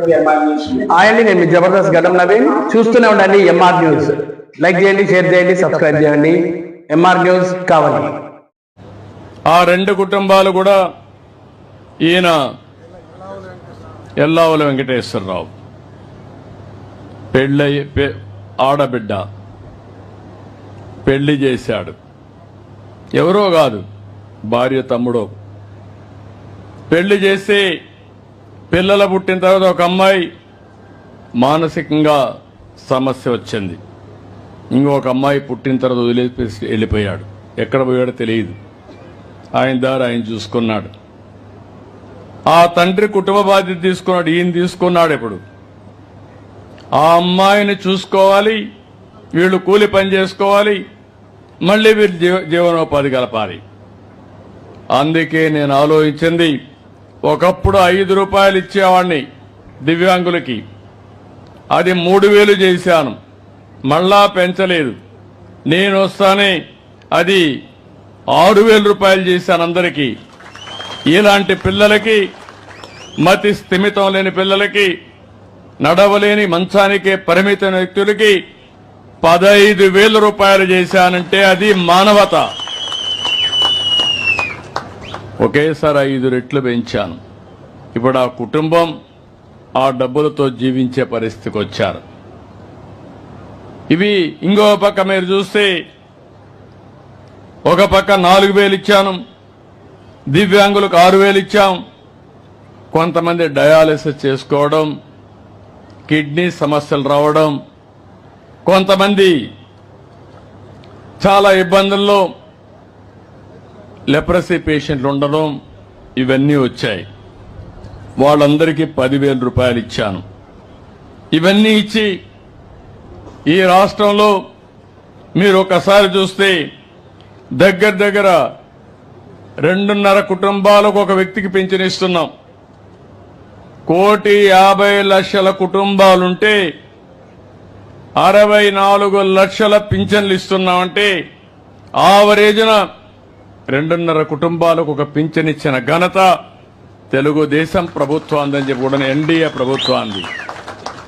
అండి, నేను మీ జబర్దస్త్ గడ్డం నవీన్. చూస్తూనే ఉండండి ఎంఆర్ న్యూస్. లైక్ చేయండి, షేర్ చేయండి, సబ్స్క్రైబ్ చేయండి. ఎంఆర్ న్యూస్ కావాలి. ఆ రెండు కుటుంబాలు కూడా ఈయన ఎల్లావుల వెంకటేశ్వరరావు ఆడబిడ్డ పెళ్లి చేశాడు. ఎవరో కాదు, భార్య తమ్ముడో. పెళ్లి చేసి పిల్లలు పుట్టిన తర్వాత ఒక అమ్మాయి మానసికంగా సమస్య వచ్చింది. ఇంకొక అమ్మాయి పుట్టిన తర్వాత వదిలేసి వెళ్ళిపోయాడు. ఎక్కడ పోయాడో తెలియదు. ఆయన దారి ఆయన చూసుకున్నాడు. ఆ తండ్రి కుటుంబ బాధ్యత తీసుకున్నాడు. ఈయన తీసుకున్నాడు. ఇప్పుడు ఆ అమ్మాయిని చూసుకోవాలి, వీళ్ళు కూలి పని చేసుకోవాలి, మళ్ళీ వీళ్ళు జీవనోపాధి కలపాలి. అందుకే నేను ఆలోచించింది, ఒకప్పుడు 5 రూపాయలు ఇచ్చేవాడిని దివ్యాంగులకి, అది 3000 చేశాను. మళ్ళా పెంచలేదు. నేను వస్తానే అది 6000 రూపాయలు చేశాను అందరికీ. ఇలాంటి పిల్లలకి, మతి స్థిమితం లేని పిల్లలకి, నడవలేని మంచానికే పరిమితమైన వ్యక్తులకి 15,000 రూపాయలు చేశానంటే అది మానవత. ఒకేసారి 5 రెట్లు పెంచాను. ఇప్పుడు ఆ కుటుంబం ఆ డబ్బులతో జీవించే పరిస్థితికి వచ్చారు. ఇవి ఇంకో పక్క మీరు చూస్తే, ఒక పక్క 4,000 ఇచ్చాను, దివ్యాంగులకు 6,000 ఇచ్చాం. కొంతమంది డయాలసిస్ చేసుకోవడం, కిడ్నీ సమస్యలు రావడం, కొంతమంది చాలా ఇబ్బందుల్లో లెప్రసీ పేషెంట్లు ఉండడం, ఇవన్నీ వచ్చాయి. వాళ్ళందరికీ 10,000 రూపాయలు ఇచ్చాను. ఇవన్నీ ఇచ్చి ఈ రాష్ట్రంలో మీరు ఒకసారి చూస్తే దగ్గర దగ్గర 2.5 కుటుంబాలకు ఒక వ్యక్తికి పింఛను ఇస్తున్నాం. 1,50,00,000 కుటుంబాలుంటే 64 లక్షల పింఛన్లు ఇస్తున్నామంటే ఆవరేజ్న 2.5 కుటుంబాలకు ఒక పింఛనిచ్చిన ఘనత తెలుగుదేశం ప్రభుత్వాన్ని అని చెప్పి కూడా ఎన్డీఏ ప్రభుత్వాన్ని.